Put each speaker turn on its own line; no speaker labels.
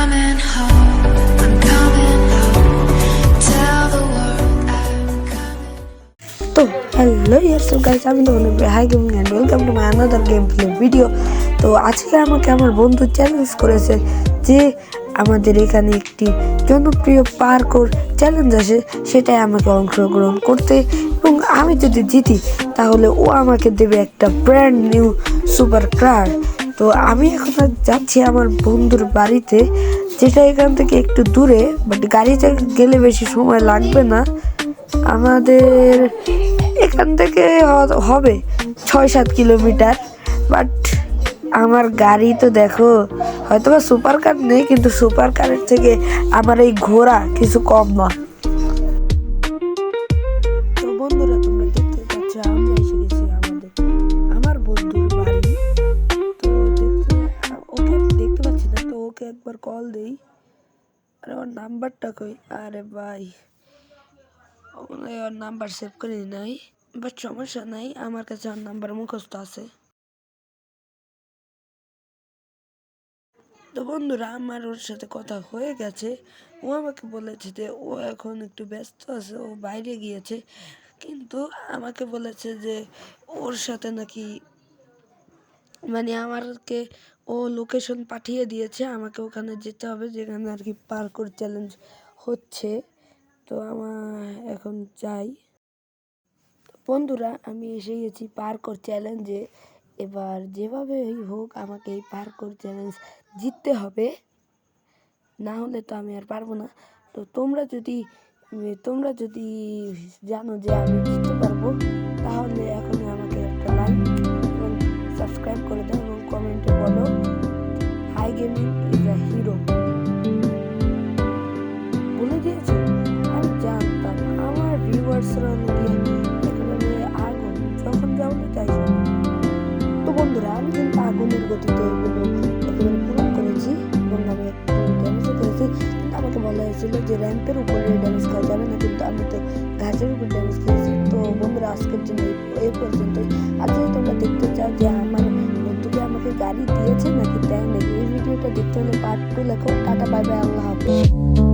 coming home, I'm coming home. Tell the world I'm coming.
তো hello years guys, আমি তো বলবো hi gaming and welcome to my another game play video. তো আজকে আমাকে আমার বন্ধু চ্যালেঞ্জ করেছে যে আমাদের এখানে একটি জনপ্রিয় পার্কোর চ্যালেঞ্জ আসে, সেটাই আমাকে অংশগ্রহণ করতে, এবং আমি যদি জিতি তাহলে ও আমাকে দেবে একটা ব্র্যান্ড নিউ সুপার কার। তো আমি এখন যাচ্ছি আমার বন্ধুর বাড়িতে, যেটা এখান থেকে একটু দূরে, বাট গাড়িতে গেলে বেশি সময় লাগবে না। আমাদের এখান থেকে হবে 6-7 কিলোমিটার, বাট আমার গাড়ি তো দেখো, হয়তো বা সুপার কার নেই, কিন্তু সুপার কারের থেকে আমার এই ঘোড়া কিছু কম না। তো বন্ধুরা, তোমরা দেখতে পাচ্ছ আমরা এসে গেছি আমার বন্ধুর বাড়ি। তো ওকে দেখতে পাচ্ছি না, তো ওকে একবার কল দেই। আরে ওর নাম্বারটা কই? আরে ভাই, ওর নাম্বার সেভ করে নাই, বাট সমস্যা নাই, আমার কাছে ওর নাম্বার মুখস্থ আছে। তো বন্ধুরা, আমার ওর সাথে কথা হয়ে গেছে। ও আমাকে বলেছে যে ও এখন একটু ব্যস্ত আছে, ও বাইরে গিয়েছে, কিন্তু আমাকে বলেছে যে ওর সাথে নাকি আমাকে ও লোকেশন পাঠিয়ে দিয়েছে, আমাকে ওখানে যেতে হবে যেখানে আর কি পার্কোর চ্যালেঞ্জ হচ্ছে। তো আমার এখন যাই। বন্ধুরা, আমি এসে গেছি পার্কোর চ্যালেঞ্জে। এবার যেভাবেই হোক আমাকে এই পার্কোর চ্যালেঞ্জ জিততে হবে, না হলে তো আমি আর পারবো না। তো তোমরা যদি জানো যে আমি জিততে পারবো, তাহলে এখনই আমাকে একটা লাইক এবং সাবস্ক্রাইব করে দাও এবং কমেন্টে বলো hi gaming is a hero. বলে দিয়েছে, আমি জানতাম আমার ভিউয়ার্সরা একেবারে আগুন, যখন যাবো তাই শোনো। তো বন্ধুরা, আমি কিন্তু আগুনের গতিতে এগুলো একেবারে পূরণ করেছি এবং আমি একটু ড্যামেজও করেছি, কিন্তু আমাকে বলা হয়েছিল যে র্যাম্পের উপরে ড্যামেজ খাওয়া যাবে না, কিন্তু আমি তো গাছের উপর ড্যামেজ খেয়েছি। তো বন্ধুরা, আজকের জন্য এই পর্যন্তই। আর যদি তোমরা দেখতে চাও যে আমার বন্ধুকে আমাকে গাড়ি দিয়েছে নাকি দেয় নাকি, এই ভিডিওটা দেখতে হলে পার্ট 2 লেখো। টাটা, বাই বাই, আল্লাহ হাফেজ।